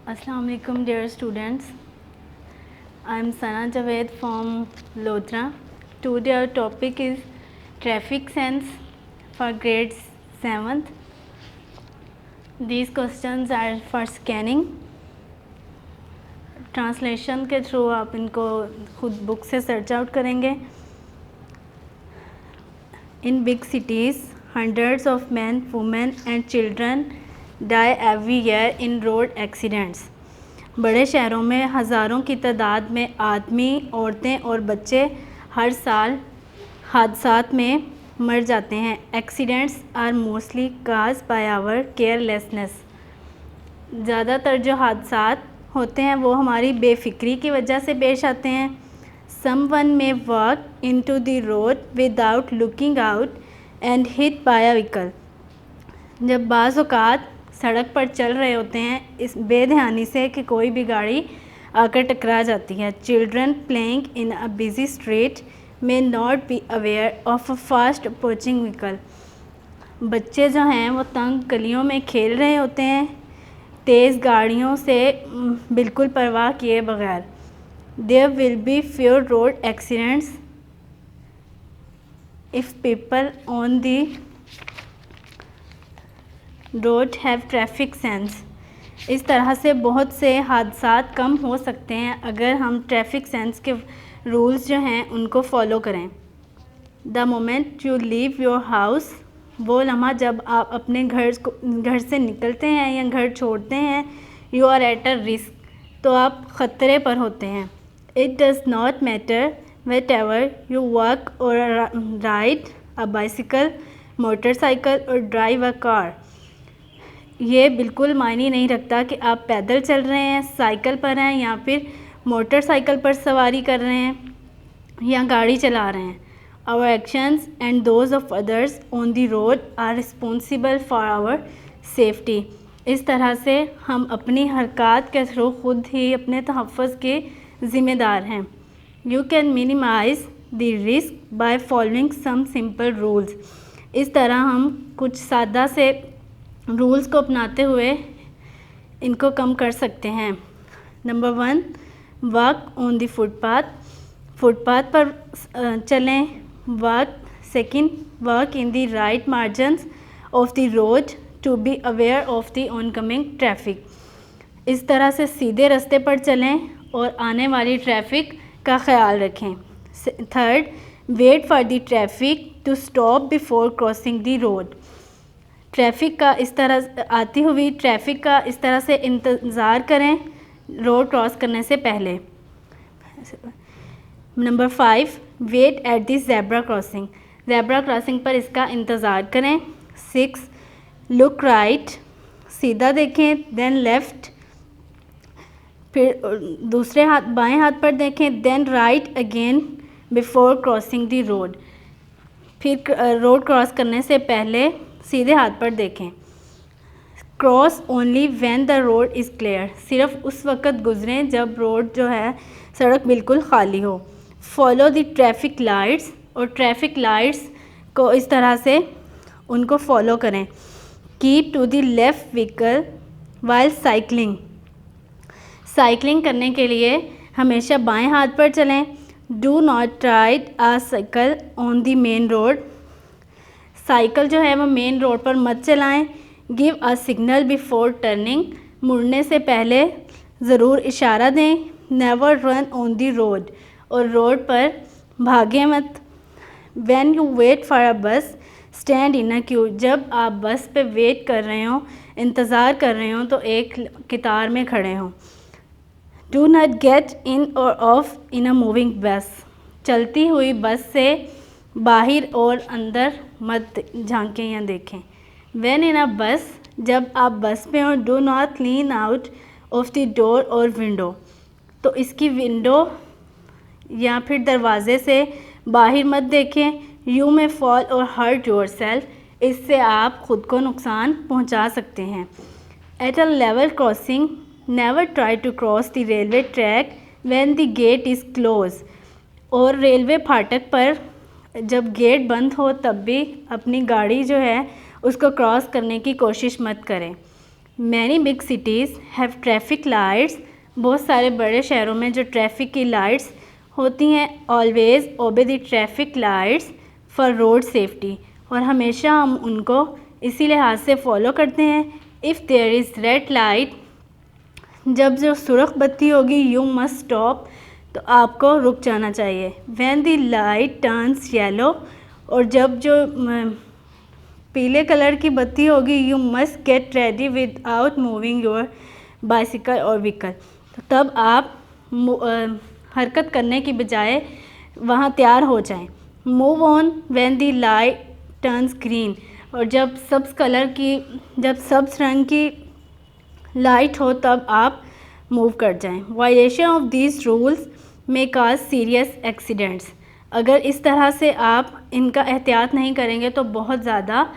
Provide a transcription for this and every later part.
Assalamu alaikum dear students. I am Sana Javed from Lodhra. Today our topic is traffic sense for grade 7th. These questions are for scanning. Translation के through आप इनको खुद book से search out करेंगे. In big cities, hundreds of men, women and children die every year in road accidents. बड़े शहरों में हज़ारों की तादाद में आदमी, औरतें और बच्चे हर साल हादसात में मर जाते हैं. Accidents are mostly cause by our carelessness. ज़्यादातर जो हादसात होते हैं वो हमारी बेफिक्री की वजह से पेश आते हैं. Someone may walk into the road without looking out and hit by a vehicle. जब बाज़ औक़ात सड़क पर चल रहे होते हैं इस बेध्यानी से कि कोई भी गाड़ी आकर टकरा जाती है. Children playing in a busy street may not be aware of a fast approaching vehicle. बच्चे जो हैं वो तंग गलियों में खेल रहे होते हैं तेज़ गाड़ियों से बिल्कुल परवाह किए बगैर. There will be few road accidents if people on the road have traffic sense. इस तरह से बहुत से हादसात कम हो सकते हैं अगर हम ट्रैफिक सेंस के रूल्स जो हैं उनको फॉलो करें. The moment you leave your house, वो लम्हा जब आप अपने घर से निकलते हैं या घर छोड़ते हैं, you are at a risk, तो आप ख़तरे पर होते हैं. It does not matter whether you walk or ride a bicycle, motorcycle or drive a car. ये बिल्कुल मायने नहीं रखता कि आप पैदल चल रहे हैं, साइकिल पर हैं या फिर मोटरसाइकिल पर सवारी कर रहे हैं या गाड़ी चला रहे हैं. Our actions and those of others on the road are responsible for our safety. इस तरह से हम अपनी हरकत के थ्रू खुद ही अपने तहफ़्फ़ुज़ के ज़िम्मेदार हैं. You can minimize the risk by following some simple rules. इस तरह हम कुछ सादा से रूल्स को अपनाते हुए इनको कम कर सकते हैं. Number 1, walk on the footpath पर चलें. Walk. Second, walk in the right margins of the road to be aware of the oncoming traffic. इस तरह से सीधे रास्ते पर चलें और आने वाली ट्रैफिक का ख्याल रखें. Third, wait for the traffic to stop before crossing the road. Traffic का इस तरह आती हुई ट्रैफिक का इस तरह से इंतज़ार करें रोड क्रॉस करने से पहले. Number 5, wait at the zebra crossing. Zebra crossing पर इसका इंतज़ार करें. 6, लुक राइट. सीधा देखें. Then left. फिर दूसरे हाथ बाएं हाथ पर देखें. Then right again before crossing the road. फिर रोड क्रॉस करने से पहले सीधे हाथ पर देखें. Cross only when the road is clear. सिर्फ उस वक़्त गुज़रें जब रोड जो है सड़क बिल्कुल खाली हो. Follow the traffic lights. और ट्रैफिक लाइट्स को इस तरह से उनको फॉलो करें. Keep to the left vehicle while cycling. Cycling करने के लिए हमेशा बाएं हाथ पर चलें. Do not ride a cycle on the main road. Cycle जो है वो मेन रोड पर मत चलाएं. Give a signal before turning. मुड़ने से पहले ज़रूर इशारा दें. Never run on the road. और रोड पर भागें मत. When you wait for a bus stand in a Q. जब आप बस पे वेट कर रहे हों, इंतज़ार कर रहे हों, तो एक कतार में खड़े हों. डू नॉट गेट इन और ऑफ इन अ मूविंग बस. चलती हुई बस से बाहर और अंदर मत झांकें या देखें. व्हेन इन अ बस. जब आप बस में हो, do not lean out of the door और विंडो. तो इसकी विंडो या फिर दरवाज़े से बाहर मत देखें. यू में फॉल और हर्ट योर सेल्फ. इससे आप ख़ुद को नुकसान पहुंचा सकते हैं. At a level crossing. Never try to cross the railway track when the gate is close. और रेलवे फाटक पर जब गेट बंद हो तब भी अपनी गाड़ी जो है उसको क्रॉस करने की कोशिश मत करें. Many big cities have traffic lights, बहुत सारे बड़े शहरों में जो ट्रैफिक की लाइट्स होती हैं, always obey the traffic lights for road safety, और हमेशा हम उनको इसी लिहाज से फॉलो करते हैं। If there is red light, जब जो सुर्ख बत्ती होगी, यू मस्ट स्टॉप, तो आपको रुक जाना चाहिए। When the light turns yellow, और जब जो पीले कलर की बत्ती होगी, you must get ready without moving your bicycle और व्हीकल, तो तब आप हरकत करने की बजाय वहाँ तैयार हो जाएं। Move on when the light turns green, और जब सब्ज़ रंग की लाइट हो तब आप मूव कर जाएं। वायलेशन ऑफ दीज रूल्स में काज सीरियस एक्सीडेंट्स, अगर इस तरह से आप इनका एहतियात नहीं करेंगे तो बहुत ज़्यादा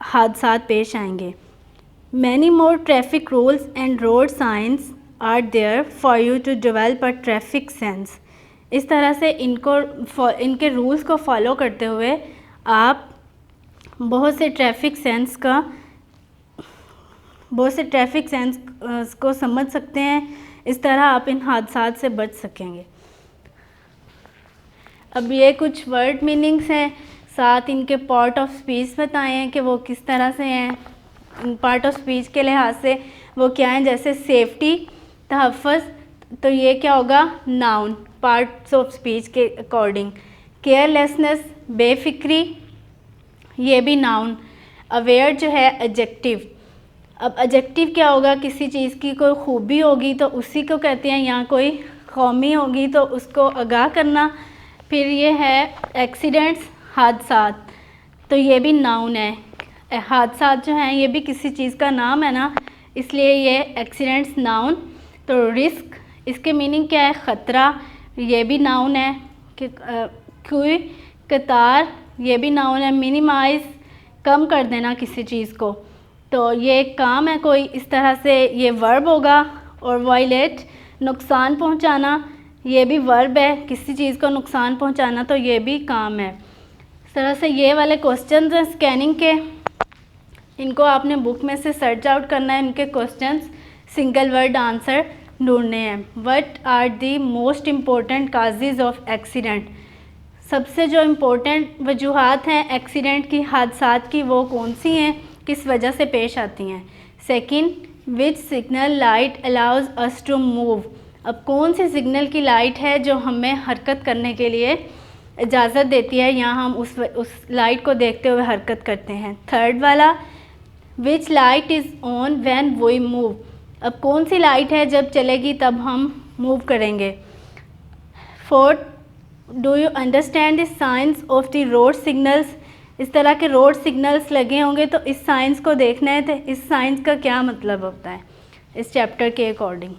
हादसात पेश आएंगे। Many more traffic rules and road science are there for you to develop a traffic sense, इस तरह से इनके रूल्स को फॉलो करते हुए आप बहुत से ट्रैफिक सेंस को समझ सकते हैं। इस तरह आप इन हादसात से बच सकेंगे। अब ये कुछ वर्ड मीनिंग्स हैं, साथ इनके पार्ट ऑफ स्पीच बताए हैं कि वो किस तरह से हैं। पार्ट ऑफ स्पीच के लिहाज से वो क्या हैं, जैसे सेफ्टी, तहफ़्फ़ुज़, तो ये क्या होगा, नाउन पार्ट्स ऑफ स्पीच के अकॉर्डिंग। केयरलेसनेस, बेफिक्री, ये भी नाउन। अवेयर जो है एडजेक्टिव। अब एडजेक्टिव क्या होगा, किसी चीज़ की कोई खूबी होगी तो उसी को कहते हैं, या कोई खामी होगी तो उसको आगाह करना। फिर ये है एक्सीडेंट्स, हादसात, तो ये भी नाउन है। हादसात जो हैं ये भी किसी चीज़ का नाम है ना, इसलिए ये एक्सीडेंट्स नाउन। तो रिस्क, इसके मीनिंग क्या है, ख़तरा, ये भी नाउन है। कि कोई कतार, ये भी नाउन है। मिनिमाइज़, कम कर देना किसी चीज़ को, तो ये काम है कोई, इस तरह से ये वर्ब होगा। और वायलेट, नुकसान पहुंचाना, ये भी वर्ब है, किसी चीज़ को नुकसान पहुंचाना, तो ये भी काम है। इस तरह से ये वाले क्वेश्चंस हैं स्कैनिंग के, इनको आपने बुक में से सर्च आउट करना है। इनके क्वेश्चंस सिंगल वर्ड आंसर ढूंढने हैं। What are the most important causes of accident, सबसे जो इम्पोर्टेंट वजूहात हैं एक्सीडेंट की, हादसात की, वो कौन सी हैं, किस वजह से पेश आती हैं। Second, which signal light allows us to move, अब कौन सी सिग्नल की लाइट है जो हमें हरकत करने के लिए इजाज़त देती है, या हम उस लाइट को देखते हुए हरकत करते हैं। थर्ड वाला, which light is on when we move, अब कौन सी लाइट है जब चलेगी तब हम मूव करेंगे। Fourth, do you understand the science of the road signals, इस तरह के रोड सिग्नल्स लगे होंगे तो इस साइंस को देखना है, तो इस साइंस का क्या मतलब होता है इस चैप्टर के अकॉर्डिंग।